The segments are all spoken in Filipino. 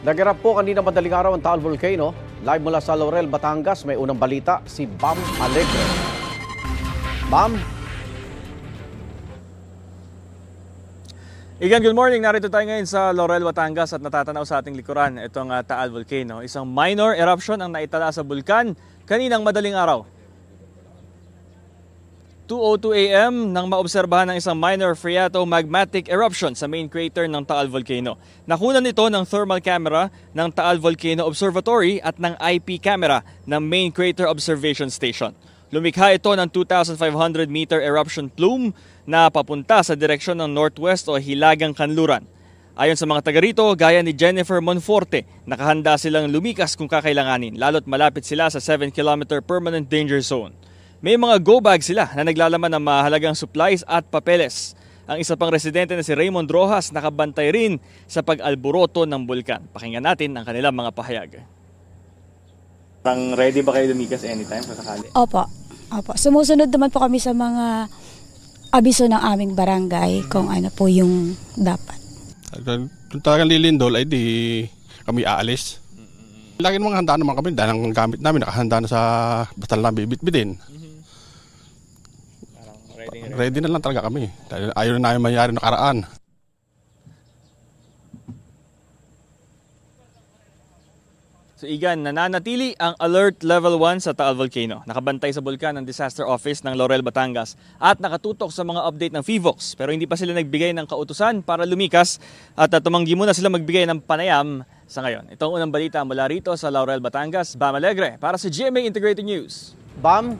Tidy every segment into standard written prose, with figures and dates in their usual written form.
Naganap po kanina madaling araw ang Taal Volcano. Live mula sa Laurel, Batangas, may unang balita si Bam Alegre. Bam? Igan, good morning. Narito tayo ngayon sa Laurel, Batangas at natatanaw sa ating likuran itong Taal Volcano. Isang minor eruption ang naitala sa bulkan kaninang madaling araw. 2:02 a.m. nang maobserbahan ng isang minor phreatomagmatic eruption sa main crater ng Taal Volcano. Nakunan ito ng thermal camera ng Taal Volcano Observatory at ng IP camera ng Main Crater Observation Station. Lumikha ito ng 2,500-meter eruption plume na papunta sa direksyon ng northwest o Hilagang Kanluran. Ayon sa mga taga rito, gaya ni Jennifer Monforte, nakahanda silang lumikas kung kakailanganin, lalo't malapit sila sa 7-kilometer permanent danger zone. May mga go bag sila na naglalaman ng mahalagang supplies at papeles. Ang isa pang residente na si Raymond Rojas nakabantay rin sa pag-alboroto ng bulkan. Pakinggan natin ang kanilang mga pahayag. Ready ba kayo lumikas anytime kung sakali? Opo. Sumusunod naman po kami sa mga abiso ng aming barangay kung ano po yung dapat. Kung talagang lilindol ay di kami aalis. Lagi namang handa naman kami dahil ang gamit namin nakahanda na sa basta lang bibit-bitin. Ready na lang talaga kami. Dahil ayaw na namin mayari nakaraan. So Igan, nananatili ang Alert Level 1 sa Taal Volcano. Nakabantay sa bulkan ng Disaster Office ng Laurel, Batangas at nakatutok sa mga update ng PHIVOLCS. Pero hindi pa sila nagbigay ng kautusan para lumikas at tumanggi muna sila magbigay ng panayam sa ngayon. Ito ang unang balita mula rito sa Laurel, Batangas. Bam Alegre para sa GMA Integrated News. Bam,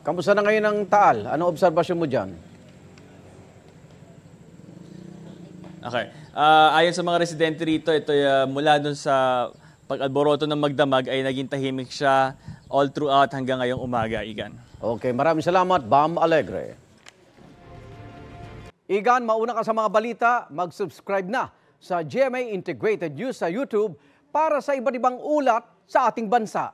kamusta na ngayon ang Taal? Anong obserbasyon mo dyan? Okay. Ayon sa mga residente rito, ito mula dun sa pag-alboroto ng magdamag ay naging tahimik siya all throughout hanggang ngayong umaga, Igan. Okay, maraming salamat, Bam Alegre. Igan, mauna ka sa mga balita, mag-subscribe na sa GMA Integrated News sa YouTube para sa iba't ibang ulat sa ating bansa.